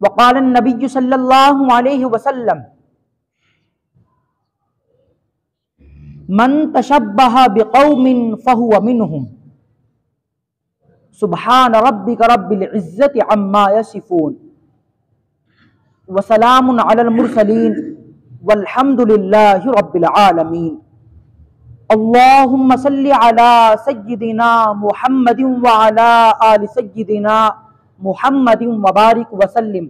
وقال النبی صلی اللہ علیہ وسلم من تشبہ بقوم فہو منہم سبحان ربک رب العزت عما یصفون وسلام علی المرسلین والحمد للہ رب العالمین۔ اللہم صلی علی سیدنا محمد وعلی آل سیدنا محمد وبارک وسلم۔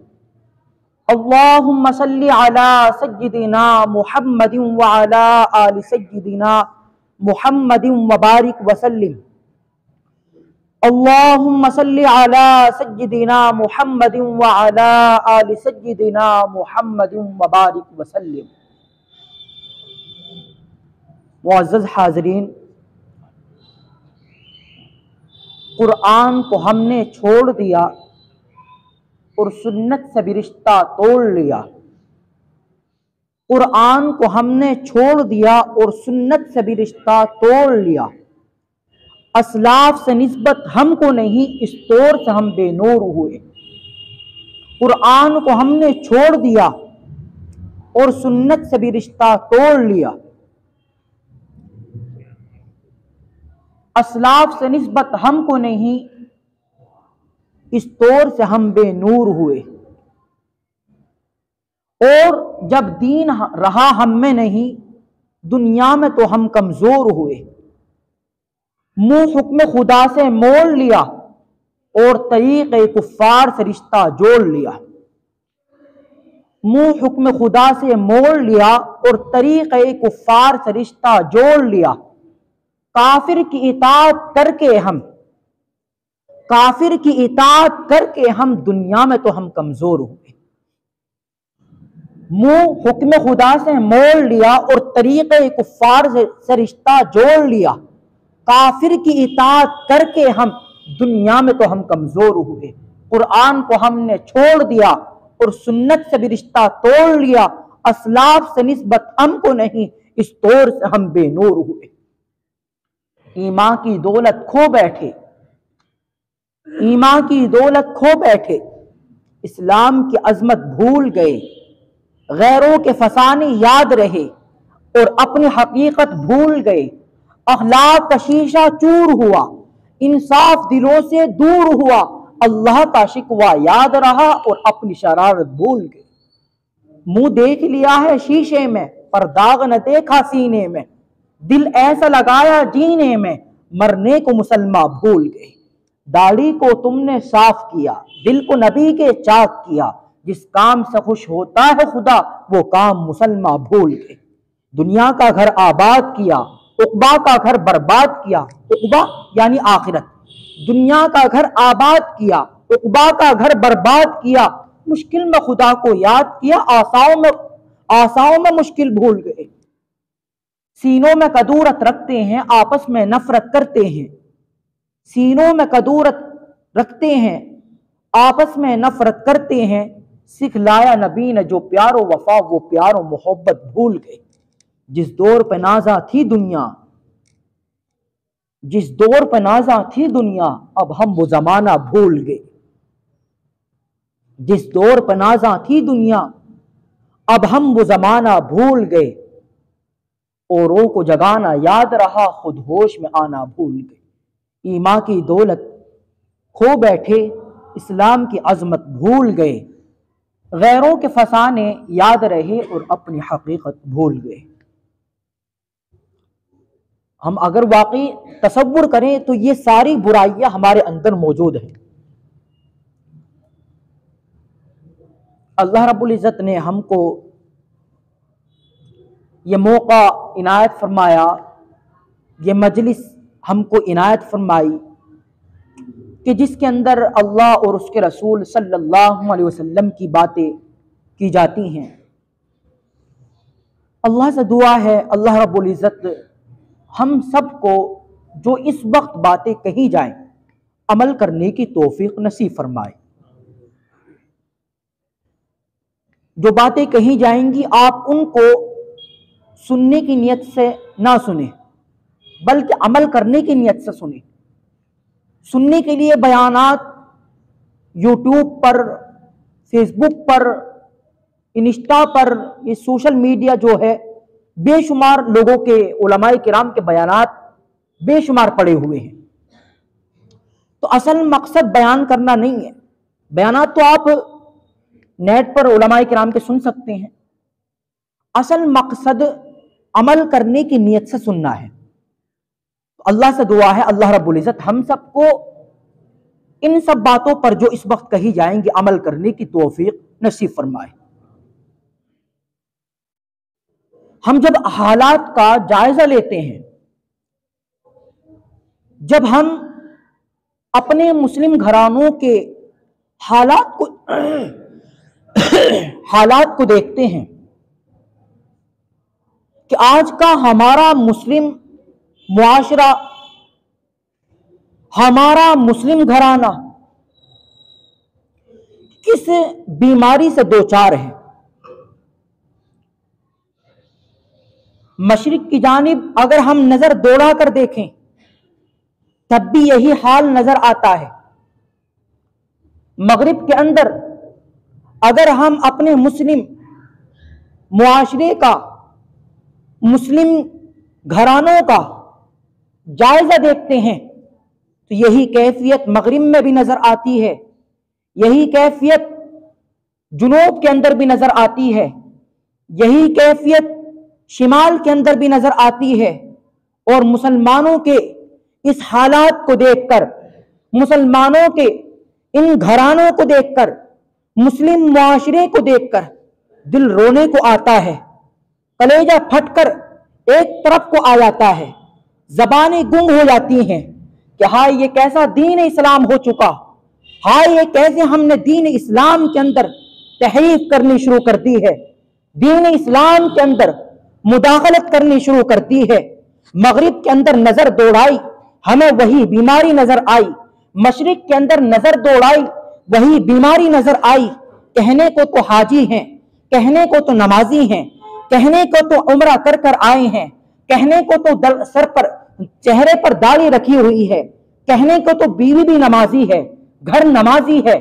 اللہم صلی علی سیدنا محمد وعلی آل سیدنا محمد وبارک وسلم۔ اللہم صلی علی سیدنا محمد وعلی آل سیدنا محمد وبارک وسلم۔ معزز حاضرین، قرآن کو ہم نے چھوڑ دیا اور سنت سے بھی رشتہ توڑ لیا۔ قرآن کو ہم نے چھوڑ دیا اور سنت سے بھی رشتہ توڑ لیا۔ اسلاف سے نسبت ہم کو نہیں، اس طور سے ہم بے نور ہوئے۔ قرآن کو ہم نے چھوڑ دیا اور سنت سے بھی رشتہ توڑ لیا۔ اسلاف سے نسبت ہم کو نہیں، اس طور سے ہم بے نور ہوئے۔ اور جب دین رہا ہم میں نہیں، دنیا میں تو ہم کمزور ہوئے۔ منہ حکم خدا سے موڑ لیا اور طریق کفار سے رشتہ جوڑ لیا۔ منہ حکم خدا سے موڑ لیا اور طریق کفار سے رشتہ جوڑ لیا۔ کافر کی اطاعت کر کے ہم دنیا میں تو ہم کمزور ہوئے۔ منہ حکم خدا سے موڑ لیا اور طریق کفار سے رشتہ جوڑ لیا۔ کافر کی اطاعت کر کے ہم دنیا میں تو ہم کمزور ہوئے۔ قرآن کو ہم نے چھوڑ دیا اور سنت سے بھی رشتہ توڑ لیا۔ اسلاف سے نسبت ہم کو نہیں، اس طور سے ہم بے نور ہوئے۔ ایمان کی دولت کھو بیٹھے، ایمان کی دولت کھو بیٹھے، اسلام کی عظمت بھول گئے، غیروں کے فسانے یاد رہے اور اپنی حقیقت بھول گئے۔ اخلاق کا شیشہ چور ہوا، انصاف دلوں سے دور ہوا، اللہ کا شکوہ یاد رہا اور اپنی شرارت بھول گئے۔ منہ دیکھ لیا ہے شیشے میں پر داغ نہ دیکھا سینے میں، دل ایسا لگایا جینے میں مرنے کو مسلمان بھول گئے۔ داڑھی کو تم نے صاف کیا، دل کو نبی کے چاک کیا، جس کام سے خوش ہوتا ہے خدا وہ کام مسلمان بھول گئے۔ دنیا کا گھر آباد کیا، عقبہ کا گھر برباد کیا۔ عقبہ یعنی آخرت۔ دنیا کا گھر آباد کیا، عقبہ کا گھر برباد کیا، مشکل میں خدا کو یاد کیا، آساؤں میں مشکل بھول گئے۔ سینوں میں کدورت رکھتے ہیں، آپس میں نفرت کرتے ہیں۔ سینوں میں کدورت رکھتے ہیں، آپس میں نفرت کرتے ہیں۔ سکھلایا نبی نے جو پیار و وفا، وہ پیار و محبت بھول گئے۔ جس دور پہ نازاں تھی دنیا، اب ہم وہ زمانہ بھول گئے۔ جس دور پہ نازاں تھی دنیا، اب ہم وہ زمانہ بھول گئے۔ اوروں کو جگانا یاد رہا، خود ہوش میں آنا بھول گئے۔ ایمان کی دولت کھو بیٹھے، اسلام کی عظمت بھول گئے، غیروں کے فسانے یاد رہے اور اپنی حقیقت بھول گئے۔ ہم اگر واقعی تصور کریں تو یہ ساری برائیاں ہمارے اندر موجود ہیں۔ اللہ رب العزت نے ہم کو یہ موقع عنایت فرمایا، یہ مجلس ہم کو عنایت فرمائی کہ جس کے اندر اللہ اور اس کے رسول صلی اللہ علیہ وسلم کی باتیں کی جاتی ہیں۔ اللہ سے دعا ہے اللہ رب العزت ہم سب کو جو اس وقت باتیں کہی جائیں عمل کرنے کی توفیق نصیب فرمائے۔ جو باتیں کہی جائیں گی آپ ان کو سننے کی نیت سے نہ سنیں بلکہ عمل کرنے کی نیت سے سنیں۔ سننے کے لیے بیانات یوٹیوب پر फेसबुक पर, इंस्टा पर, ये सोशल मीडिया जो है, बेशुमार लोगों के, उलमाए किराम के बयानात बेशुमार पड़े हुए हैं। तो असल मकसद बयान करना नहीं है। बयानात तो आप नेट पर उलमाए किराम के सुन सकते हैं। असल मकसद अमल करने की नीयत से सुनना है। तो अल्लाह से दुआ है, अल्लाह रब्बुल इज्जत हम सबको इन सब बातों पर जो इस वक्त कही जाएंगी अमल करने की तौफीक नसीब फरमाए। हम जब हालात का जायजा लेते हैं, जब हम अपने मुस्लिम घरानों के हालात को देखते हैं कि आज का हमारा मुस्लिम मुआशरा, हमारा मुस्लिम घराना किस बीमारी से दो चार है। मशरिक की जानिब अगर हम नजर दौड़ा कर देखें तब भी यही हाल नजर आता है। मगरिब के अंदर अगर हम अपने मुस्लिम मुआशरे का, मुस्लिम घरानों का जायजा देखते हैं तो यही कैफियत मगरिब में भी नजर आती है, यही कैफियत जुनूब के अंदर भी नजर आती है, यही कैफियत शिमाल के अंदर भी नजर आती है। और मुसलमानों के इस हालात को देखकर, मुसलमानों के इन घरानों को देखकर, मुस्लिम मुआशरे को देखकर दिल रोने को आता है, कलेजा फटकर एक तरफ को आ जाता है, ज़बानें गुंग हो जाती हैं कि हाय ये कैसा दीन इस्लाम हो चुका, हाय ये कैसे हमने दीन इस्लाम के अंदर तहरीफ करनी शुरू कर दी है, दीन इस्लाम के अंदर मुदाखलत करनी शुरू कर दी है। मगरिब के अंदर नजर दौड़ाई, हमें वही बीमारी नजर आई, मशरिक के अंदर नजर दौड़ाई, वही बीमारी नजर आई। कहने को तो हाजी हैं, कहने को तो नमाजी हैं, कहने को तो उम्रा कर कर आए हैं, कहने को तो सर पर, चेहरे पर दाढ़ी रखी हुई है, कहने को तो बीवी भी नमाजी है, घर नमाजी है,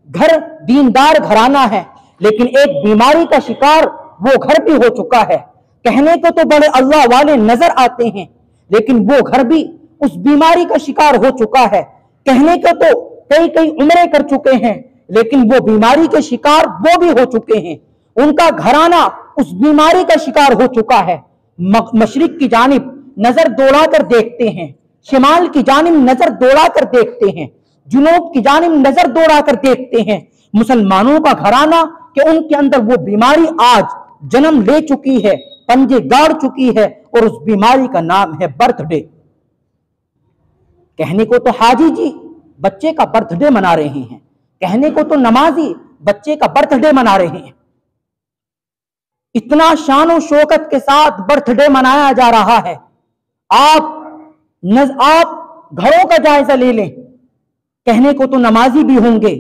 घर दीनदार घराना है, लेकिन एक बीमारी का शिकार वो घर भी हो चुका है। कहने को तो बड़े अल्लाह वाले नजर आते हैं, लेकिन वो घर भी उस बीमारी का शिकार हो चुका है। कहने को तो कई कई उम्रे कर चुके हैं, लेकिन वो बीमारी के शिकार वो भी हो चुके हैं। उनका घराना उस बीमारी का शिकार हो चुका है। मशरिक की जानिब नजर दौड़ा कर देखते हैं, शिमाल की जानिब नजर दौड़ा कर देखते हैं, जुनूब की जानिब नजर दौड़ा कर देखते हैं। मुसलमानों का घराना कि उनके अंदर वो बीमारी आज जन्म ले चुकी है, पंजे गाड़ चुकी है, और उस बीमारी का नाम है बर्थडे। कहने को तो हाजी जी बच्चे का बर्थडे मना रहे हैं, कहने को तो नमाजी बच्चे का बर्थडे मना रहे हैं। इतना शान और शौकत के साथ बर्थडे मनाया जा रहा है। आप घरों का जायजा ले लें, कहने को तो नमाजी भी होंगे,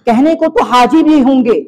कहने को तो हाजी भी होंगे,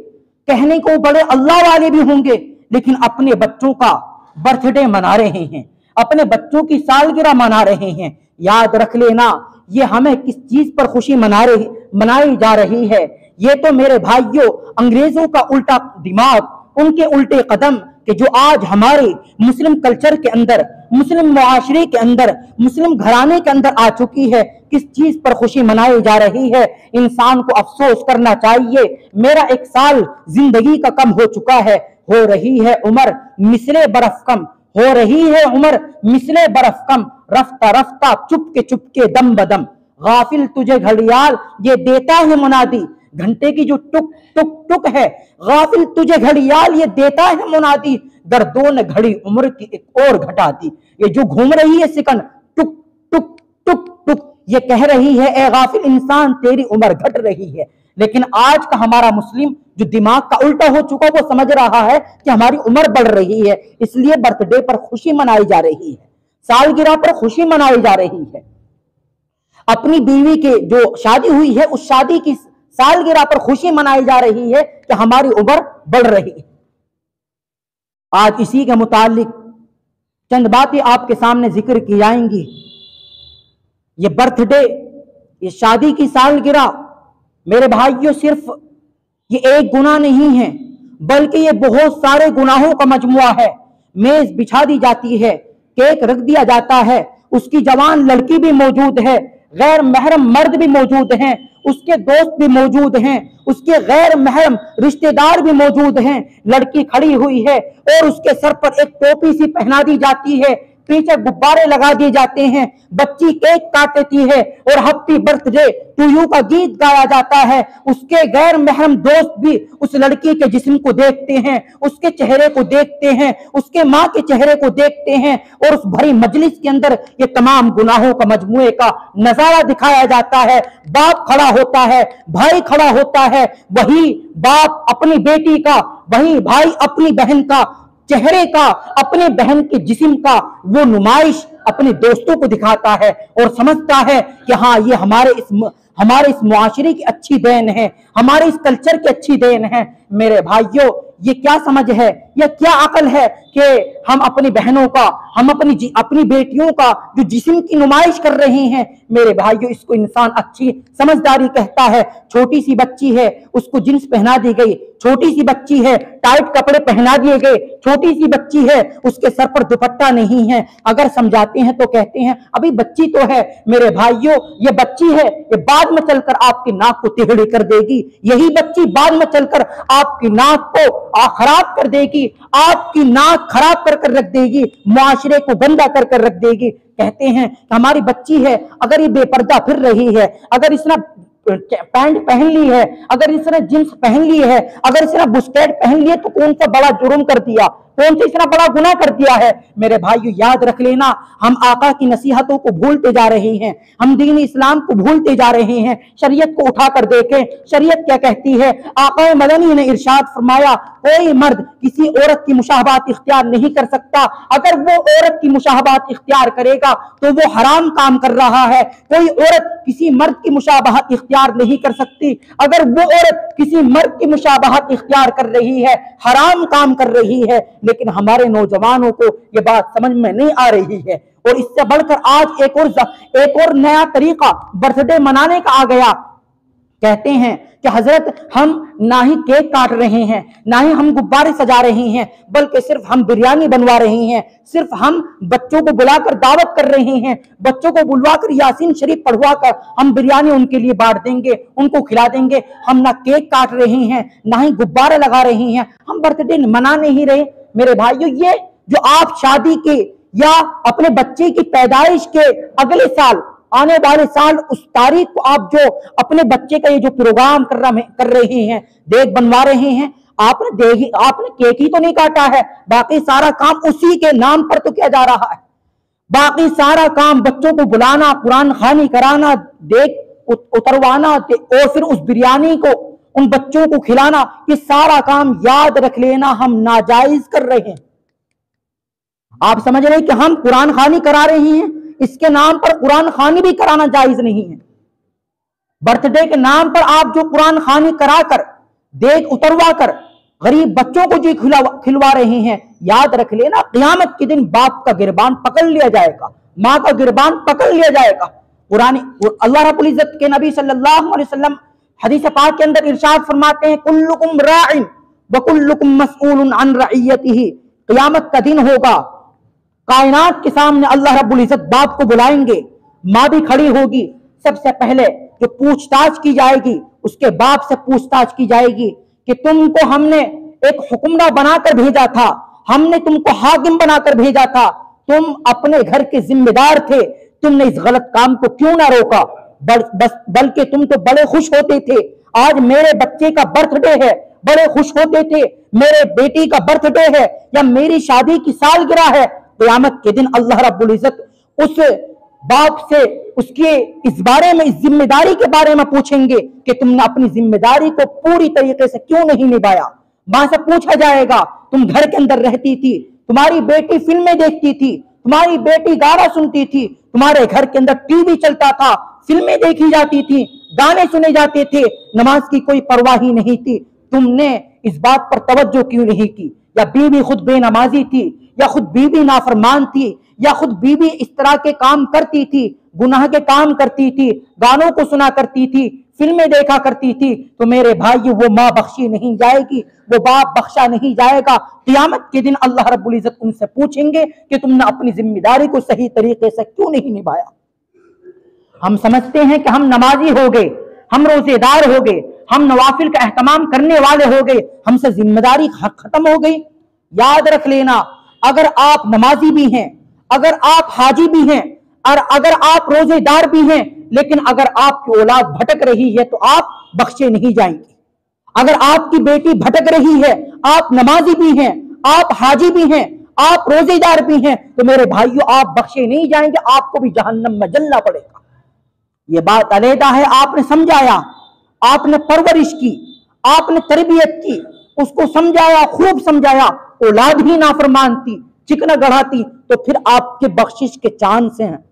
कहने को बड़े अल्लाह वाले भी होंगे, लेकिन अपने बच्चों का बर्थडे मना रहे हैं, अपने बच्चों की सालगिरह मना रहे हैं। याद रख लेना, ये हमें किस चीज पर खुशी मनाई जा रही है। ये तो मेरे भाइयों अंग्रेजों का उल्टा दिमाग, उनके उल्टे कदम कि जो आज हमारे मुस्लिम कल्चर के अंदर, मुस्लिम मुआशरे के अंदर, मुस्लिम घराने के अंदर आ चुकी है। किस चीज पर खुशी मनाई जा रही है। इंसान को अफसोस करना चाहिए, मेरा एक साल जिंदगी का कम हो चुका है। हो रही है उम्र मिसले बर्फ कम, हो रही है उम्र मिसले बर्फ कम, रफ्ता रफ्ता चुपके दम बदम, गाफिल तुझे घड़ियाल ये देता है मुनादी। घंटे की जो टुक टुक टुक है, गाफिल तुझे घड़ियाल ये देता है मुनादी, गर्दों ने घड़ी उम्र की एक और घटा दी। ये जो घूम रही है सिकन टुक टुक टुक टुक, ये कह रही है ए गाफिल इंसान तेरी उम्र घट रही है। लेकिन आज का हमारा मुस्लिम जो दिमाग का उल्टा हो चुका, वो समझ रहा है कि हमारी उम्र बढ़ रही है, इसलिए बर्थडे पर खुशी मनाई जा रही है, सालगिरह पर खुशी मनाई जा रही है। अपनी बीवी के जो शादी हुई है उस शादी की सालगिरह पर खुशी मनाई जा रही है कि हमारी उम्र बढ़ रही है। आज इसी के मुतालिक चंद बातें आपके सामने जिक्र की जाएंगी। ये बर्थडे, ये शादी की सालगिरह मेरे भाइयों सिर्फ یہ ایک गुनाह नहीं है बल्कि ये बहुत सारे गुनाहों का मजमुआ है। मेज बिछा दी जाती है, केक रख दिया जाता है, उसकी जवान लड़की भी मौजूद है, गैर महरम मर्द भी मौजूद हैं, उसके दोस्त भी मौजूद हैं, उसके गैर महरम रिश्तेदार भी मौजूद हैं। लड़की खड़ी हुई है और उसके सर पर एक टोपी सी पहना दी जाती है, पीछे गुब्बारे लगा दिए जाते हैं, बच्ची केक काटती है और हैप्पी बर्थडे टू यू का गीत गाया जाता है। उसके गैर महरम दोस्त भी उस लड़की के जिस्म को देखते हैं, उसके चेहरे को देखते हैं, उसके माँ के चेहरे को देखते हैं और उस भरी मजलिस के अंदर ये तमाम गुनाहों का मजमुए का नजारा दिखाया जाता है। बाप खड़ा होता है, भाई खड़ा होता है, वही बाप अपनी बेटी का, वही भाई अपनी बहन का चेहरे का, अपने बहन के जिस्म का वो नुमाइश अपने दोस्तों को दिखाता है और समझता है कि हाँ ये हमारे इस मुआशरे की अच्छी देन है, हमारे इस कल्चर की अच्छी देन है। मेरे भाइयों, ये क्या समझ है, यह क्या अकल है कि हम अपनी बहनों का, हम अपनी बेटियों का जो जिस्म की नुमाइश कर रहे हैं। मेरे भाइयों, इसको इंसान अच्छी समझदारी कहता है। छोटी सी बच्ची है, उसको जींस पहना दी गई, छोटी सी बच्ची है, टाइट कपड़े पहना दिए गए, छोटी सी बच्ची है, उसके सर पर दुपट्टा नहीं है। अगर समझाते हैं तो कहते हैं अभी बच्ची तो है। मेरे भाइयों, ये बच्ची है, ये बाद में चलकर आपकी नाक को टेढ़ी कर देगी, यही बच्ची बाद में चलकर आपकी नाक को खराब कर देगी, आपकी नाक खराब कर रख देगी, मुआशरे को गंदा कर रख देगी। कहते हैं हमारी बच्ची है, अगर ये बेपर्दा फिर रही है, अगर इसने पैंट पहन ली है, अगर इसने जींस पहन ली है, अगर इसने बुस्केट पहन ली है तो कौन सा बड़ा जुर्म कर दिया, कौन सा इसने बड़ा गुनाह कर दिया है। मेरे भाइयों, याद रख लेना, हम आका की नसीहतों को भूलते जा रहे हैं, हम दीन इस्लाम को भूलते जा रहे हैं। शरीयत को उठाकर देखें, शरीयत क्या कहती है। आका मदनी ने इरशाद फरमाया, कोई मर्द किसी औरत की मुशाहबात इख्तियार नहीं कर सकता। अगर वो औरत की मुशाहबात इख्तियार करेगा तो वो हराम काम कर रहा है। कोई औरत किसी मर्द की मुशाबहत इख्तियार नहीं कर सकती। अगर वो औरत किसी मर्द की मुशाबहत इख्तियार कर रही है, हराम काम कर रही है। लेकिन हमारे नौजवानों को ये बात समझ में नहीं आ रही है। और इससे बढ़कर आज एक और नया तरीका बर्थडे मनाने का आ गया। कहते हैं कि हजरत हम ना ही केक काट रहे हैं, ना ही हम गुब्बारे सजा रहे हैं, बल्कि सिर्फ हम बिरयानी बनवा रहे हैं, सिर्फ हम बच्चों को बुलाकर दावत कर रहे हैं, बच्चों को बुलवाकर यासीन शरीफ पढ़वाकर हम बिरयानी उनके लिए बांट देंगे, उनको खिला देंगे। हम ना केक काट रहे हैं, ना ही गुब्बारे लगा रहे हैं, हम बर्थडे मना नहीं रहे। मेरे भाइयों, ये जो आप शादी के या अपने बच्चे की पैदाइश के अगले साल, आने वाले साल, उस तारीख को आप जो अपने बच्चे का ये जो प्रोग्राम कर रहे हैं, देख बनवा रहे हैं, आपने केक ही तो नहीं काटा है, बाकी सारा काम उसी के नाम पर तो किया जा रहा है। बाकी सारा काम बच्चों को बुलाना, कुरान खानी कराना, देख उतरवाना और फिर उस बिरयानी को उन बच्चों को खिलाना, ये सारा काम याद रख लेना हम नाजायज कर रहे हैं। आप समझ रहे हैं कि हम कुरान खानी करा रहे हैं, इसके नाम पर कुरान खानी भी कराना जायज नहीं है। बर्थडे के नाम पर आप जो कुरान खानी कराकर, देख उतरवा कर गरीब बच्चों को जी खिलवा रहे हैं, याद रख लेना क़यामत के दिन बाप का गिरबान पकड़ लिया जाएगा, माँ का गिरबान पकड़ लिया जाएगा। अल्लाह रब्बुल इज्जत के नबी सल्लल्लाहु अलैहि वसल्लम हदीस पाक के अंदर इरशाद फरमाते हैं, कुल्लुकुम राइन व कुल्लुकुम मसऊलुन अन रइयतिही। क़यामत का दिन होगा, कायनात के सामने अल्लाह रब्बुल इज्जत बाप को बुलाएंगे, माँ भी खड़ी होगी। सबसे पहले जो पूछताछ की जाएगी, उसके बाप से पूछताछ की जाएगी कि तुमको हमने एक हुक्मरान बनाकर भेजा था, हमने तुमको हाकिम बनाकर भेजा था, तुम अपने घर के जिम्मेदार थे, तुमने इस गलत काम को क्यों ना रोका, बल्कि तुम तो बड़े खुश होते थे। आज मेरे बच्चे का बर्थडे है, बड़े खुश होते थे, मेरे बेटी का बर्थडे है या मेरी शादी की सालगिरह है। क़यामत के दिन अल्लाह रब्बुल इज्जत उस बाप से उसके इस बारे में, इस जिम्मेदारी के बारे में पूछेंगे कि तुमने अपनी जिम्मेदारी को पूरी तरीके से क्यों नहीं निभाया। मां से पूछा जाएगा, तुम घर के अंदर रहती थी, तुम्हारी बेटी फिल्में देखती थी, तुम्हारी बेटी गाना सुनती थी, तुम्हारे घर के अंदर टीवी चलता था, फिल्में देखी जाती थी, गाने सुने जाते थे, नमाज की कोई परवाह ही नहीं थी, तुमने इस बात पर तवज्जो क्यों नहीं की। या बीवी खुद बेनमाजी थी, या खुद बीवी नाफरमान थी, या खुद बीवी इस तरह के काम करती थी, गुनाह के काम करती थी, गानों को सुना करती थी, फिल्में देखा करती थी, तो मेरे भाई वो माँ बख्शी नहीं जाएगी, वो बाप बख्शा नहीं जाएगा। क़यामत के दिन अल्लाह रब्बुल इज्जत उनसे पूछेंगे कि तुमने अपनी जिम्मेदारी को सही तरीके से क्यों नहीं निभाया। हम समझते हैं कि हम नमाजी हो गए, हम रोजेदार हो गए, हम नवाफिल का एहतमाम करने वाले हो गए, हमसे जिम्मेदारी खत्म हो गई। याद रख लेना, अगर आप नमाजी भी हैं, अगर आप हाजी भी हैं, और अगर आप रोजेदार भी हैं, लेकिन अगर आपकी औलाद भटक रही है तो आप बख्शे नहीं जाएंगे। अगर आपकी बेटी भटक रही है, आप नमाजी भी हैं, आप हाजी भी हैं, आप रोजेदार भी हैं, तो मेरे भाइयों आप बख्शे नहीं जाएंगे, आपको भी जहन्नम में जलना पड़ेगा। ये बात अलहदा है, आपने समझाया, आपने परवरिश की, आपने तरबियत की, उसको समझाया, खूब समझाया, औलाद ही नाफरमानती, चिकना गढ़ाती, तो फिर आपके बख्शिश के चांस हैं,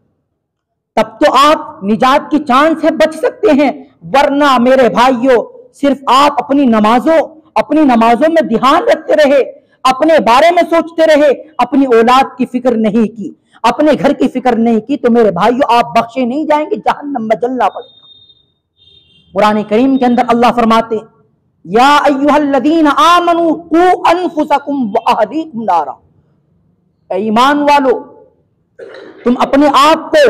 तब तो आप निजात की चांस से बच सकते हैं। वरना मेरे भाइयों सिर्फ आप अपनी नमाजों में ध्यान रखते रहे, अपने बारे में सोचते रहे, अपनी औलाद की फिक्र नहीं की, अपने घर की फिक्र नहीं की, तो मेरे भाइयों आप बख्शे नहीं जाएंगे, जहन्नम में जलना पड़ेगा। कुरान करीम के अंदर अल्लाह फरमाते, या अय्युहल्लज़ीना आमनू कू अनफुसकुम व अहलीकुम नारा, ईमान वालों तुम अपने आप को,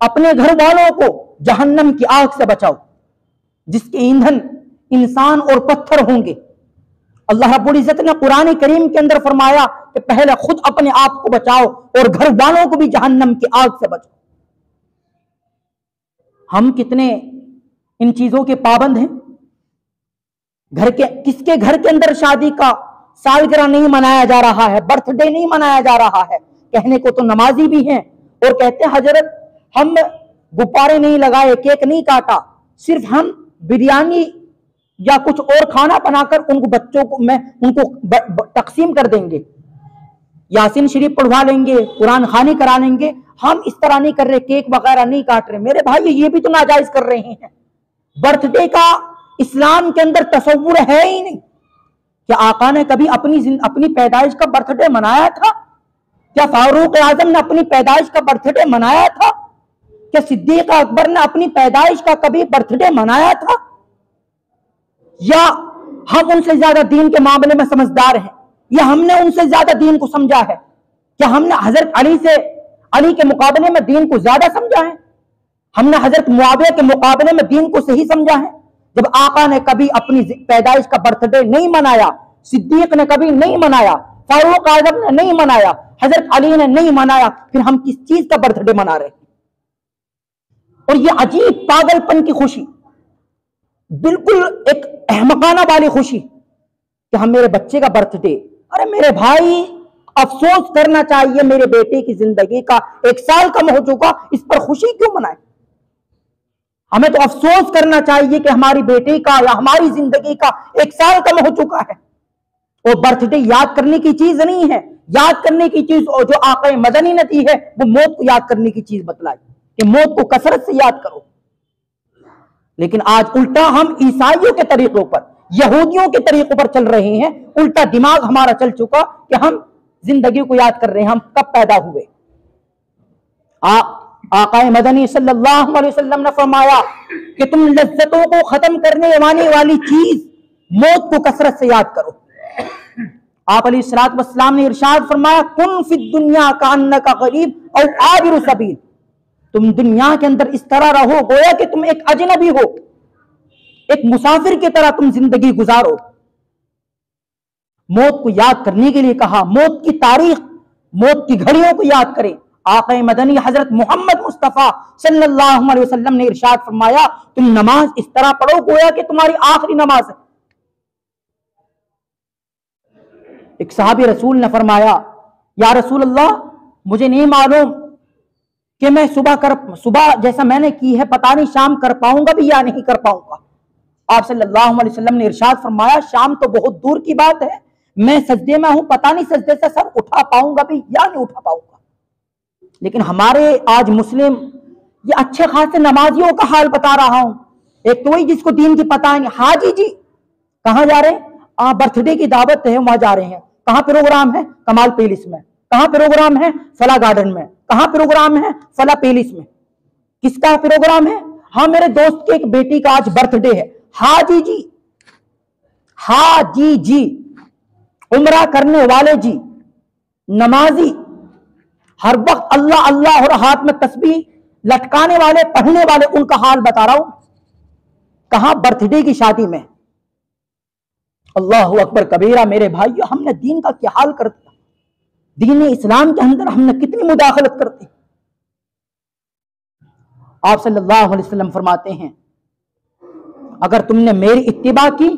अपने घर वालों को जहन्नम की आग से बचाओ, जिसके ईंधन इंसान और पत्थर होंगे। अल्लाह रब्बुल इज्जत ने कुरान करीम के अंदर फरमाया कि पहले खुद अपने आप को बचाओ और घर वालों को भी जहन्नम की आग से बचाओ। हम कितने इन चीजों के पाबंद हैं। किसके घर के अंदर शादी का सालगिरह नहीं मनाया जा रहा है, बर्थडे नहीं मनाया जा रहा है। कहने को तो नमाजी भी हैं और कहते हैं हजरत हम गुब्बारे नहीं लगाए, केक नहीं काटा, सिर्फ हम बिरयानी या कुछ और खाना बनाकर उनको बच्चों को उनको तकसीम कर देंगे, यासीन शरीफ पढ़वा लेंगे, कुरान खानी करा लेंगे। हम इस तरह नहीं कर रहे, केक वगैरह नहीं काट रहे। मेरे भाई ये भी तो नाजायज कर रहे हैं। बर्थडे का इस्लाम के अंदर तसव्वुर है ही नहीं। क्या आका ने कभी अपनी पैदाइश का बर्थडे मनाया था? क्या फारूक आजम ने अपनी पैदाइश का बर्थडे मनाया था? क्या सिद्दीक अकबर ने अपनी पैदाइश का कभी बर्थडे मनाया था? या हम उनसे ज्यादा दीन के मामले में समझदार हैं, या हमने उनसे ज्यादा दीन को समझा है? क्या हमने हजरत अली के मुकाबले में दीन को ज्यादा समझा है? हमने हजरत मुआविया के मुकाबले में दीन को सही समझा है? जब आका ने कभी अपनी पैदाइश का बर्थडे नहीं मनाया, सिद्दीक ने कभी नहीं मनाया, फारूक आजम ने नहीं मनाया, हजरत अली ने नहीं मनाया, फिर हम किस चीज का बर्थडे मना रहे हैं? और ये अजीब पागलपन की खुशी, बिल्कुल एक अहमकाना वाली खुशी कि हम मेरे बच्चे का बर्थडे। अरे मेरे भाई अफसोस करना चाहिए, मेरे बेटे की जिंदगी का 1 साल कम हो चुका, इस पर खुशी क्यों मनाए? हमें तो अफसोस करना चाहिए कि हमारी बेटे का या हमारी जिंदगी का 1 साल कम हो चुका है। और बर्थडे याद करने की चीज नहीं है। याद करने की चीज जो आका मदनी ने दी है वो मौत को याद करने की चीज बतलाई कि मौत को कसरत से याद करो। लेकिन आज उल्टा हम ईसाइयों के तरीकों पर, यहूदियों के तरीकों पर चल रहे हैं। उल्टा दिमाग हमारा चल चुका कि हम जिंदगी को याद कर रहे हैं, हम कब पैदा हुए। आका मदनी सल्लल्लाहु अलैहि वसल्लम ने फरमाया कि तुम लज्जतों को खत्म करने वाली चीज मौत को कसरत से याद करो। आप अलैहिस्सलातु वस्सलाम ने इरशाद फरमाया, कुन फिद दुनिया का अन्नका गरीब और आबिरु सबील, तुम दुनिया के अंदर इस तरह रहो गोया कि तुम एक अजनबी हो, एक मुसाफिर की तरह तुम जिंदगी गुजारो। मौत को याद करने के लिए कहा, मौत की तारीख, मौत की घड़ियों को याद करें। आका मदनी हजरत मोहम्मद मुस्तफा सल्लल्लाहु अलैहि वसल्लम ने इरशाद फरमाया, तुम नमाज इस तरह पढ़ो गोया कि तुम्हारी आखिरी नमाज है। एक सहाबी रसूल ने फरमाया, या रसूल अल्लाह मुझे नहीं मालूम कि मैं सुबह जैसा मैंने की है पता नहीं शाम कर पाऊंगा भी या नहीं कर पाऊंगा। आप सल्लल्लाहु अलैहि वसल्लम ने इरशाद फरमाया, शाम तो बहुत दूर की बात है, मैं सजदे में हूं, पता नहीं सजदे से सर उठा पाऊंगा भी या नहीं उठा पाऊंगा। लेकिन हमारे आज मुस्लिम ये अच्छे खासे नमाजियों का हाल बता रहा हूं। एक तो वही जिसको दीन की पता नहीं, हाजी जी कहां जा रहे हैं? बर्थडे की दावत है, वहां जा रहे हैं। कहां प्रोग्राम है? कमाल पैलेस में। कहां प्रोग्राम है? फला गार्डन में। कहां प्रोग्राम है? फला पैलेस में। किसका प्रोग्राम है? ہاں میرے دوست کی ایک بیٹی کا آج برتھ ڈے ہے، حاجی جی، حاجی جی، عمرہ کرنے والے جی، نمازی، ہر وقت اللہ اللہ اور ہاتھ میں تسبیح لٹکانے والے، پڑھنے والے، ان کا حال بتا رہا ہوں. کہاں برتھ ڈے کی شادی میں. اللہ اکبر کبیرہ. میرے بھائیو، ہم نے دین کا کیا حال کر دیا. دین اسلام کے اندر ہم نے کتنی مداخلت کر دی. آپ صلی اللہ علیہ وسلم فرماتے ہیں اگر تم نے میری اتباع کی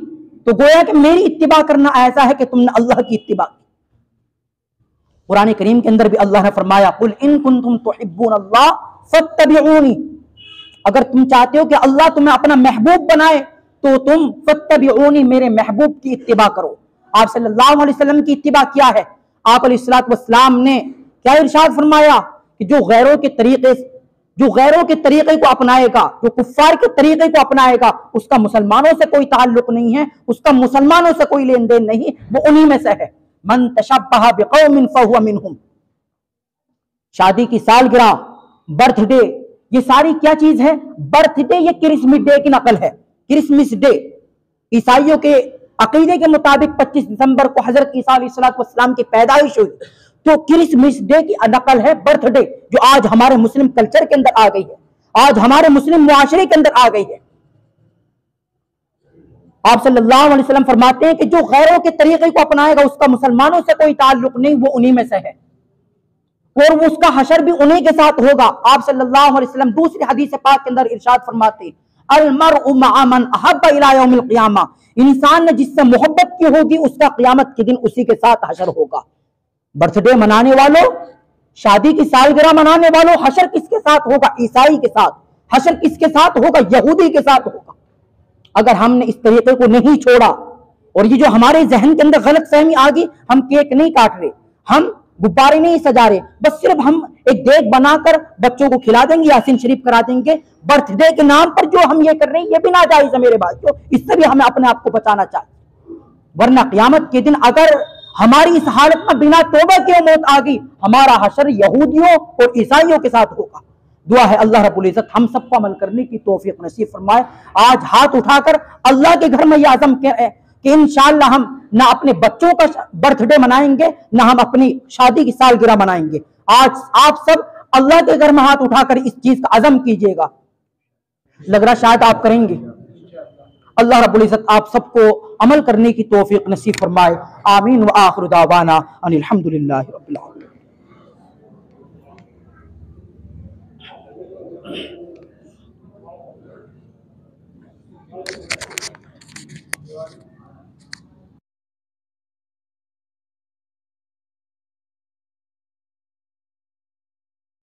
تو گویا کہ میری اتباع کرنا ایسا ہے کہ تم نے اللہ کی اتباع کی. قرآن کریم کے اندر بھی اللہ نے فرمایا قل ان کنتم تحبون اللہ فاتبعونی، اگر تم چاہتے ہو کہ اللہ تمہیں اپنا محبوب بنائے تو تم فاتبعونی، میرے محبوب کی اتباع کرو. آپ صلی اللہ علیہ وسلم کی اتباع کیا ہے؟ آپ علیہ الصلوۃ والسلام نے کیا ارشاد فرمایا کہ جو غیروں کے طریقے کو اپنائے گا، جو کفار کے طریقے کو اپنائے گا، اس کا مسلمانوں سے کوئی تعلق نہیں ہے، اس کا مسلمانوں سے کوئی لین دین نہیں، وہ انہی میں سے ہے. من تشبہ بقوم فہو منہم. شادی کی سالگرہ، برتھ ڈے، یہ ساری کیا چیز ہے؟ برتھ ڈے یہ کرسمس ڈے کی نقل ہے. کرسمس ڈے عیسائیوں کے عقیدے کے مطابق 25 دسمبر کو حضرت عیسیٰ علیہ السلام کی پیدائش ہوئی، تو کرسمس ڈے کی نقل ہے برتھ ڈے، جو آج ہمارے مسلم کلچر کے اندر آ گئی ہے، آج ہمارے مسلم معاشرے کے اندر آ گئی ہے. آپ صلی اللہ علیہ وسلم فرماتے ہیں کہ جو غیروں کے طریقے کو اپنائے گا، اس کا مسلمانوں سے کوئی تعلق نہیں، وہ انہی میں سے ہے، اور اس کا حشر بھی انہی کے ساتھ ہوگا. آپ صلی اللہ علیہ وسلم دوسری حدیث پاک کے اندر ارشاد فرماتے ہیں المرء مع من احب الى یوم القیامہ، انسان نے جس سے محبت کی ہوگی اس کا قیامت کے دن اسی کے ساتھ حشر ہوگا. برتھ ڈے منانے والوں، شادی کی سالگرہ منانے والوں، حشر کس کے ساتھ ہوگا؟ عیسائی کے ساتھ. حشر کس کے ساتھ ہوگا؟ یہودی کے ساتھ ہوگا. اگر ہم نے اس طریقے کو نہیں چھوڑا، اور یہ جو ہمارے ذہن کے اندر غلط فہمی آ گئی، ہم کیک نہیں کاٹ رہے، ہم غبارے نہیں سجا رہے، بس صرف ہم ایک دیگ بنا کر بچوں کو کھلا دیں گے، یاسین شریف کرا دیں گے، برتھ ڈے کے نام پر جو ہم یہ کر رہے ہیں یہ بھی ناجائز ہے میرے بھائیو. اس سے بھی ہمیں اپنے آپ کو بچانا چاہیے، ورنہ قیامت کے دن اگر ہماری اس حالت میں بنا توبہ کے موت آ گئی، ہمارا حشر یہودیوں اور عیسائیوں کے ساتھ ہوگا. دعا ہے اللہ رب العزت ہم سب کو عمل کرنے کی توفیق نصیب فرمائے. آج ہاتھ اٹھا کر اللہ کے گھر میں یہ عزم کہ انشاءاللہ ہم نہ اپنے بچوں کا برتھ ڈے منائیں گے، نہ ہم اپنی شادی کی سالگرہ منائیں گے. آج آپ سب اللہ کے گھر میں ہاتھ اٹھا کر اس چیز کا عزم کیجئے گا. لگ رہا شاید آپ کریں گے. اللہ رب العزت آپ سب کو عمل کرنے کی توفیق نصیب فرمائے. آمین. وآخر دعوانا ان الحمدللہ رب العالمین.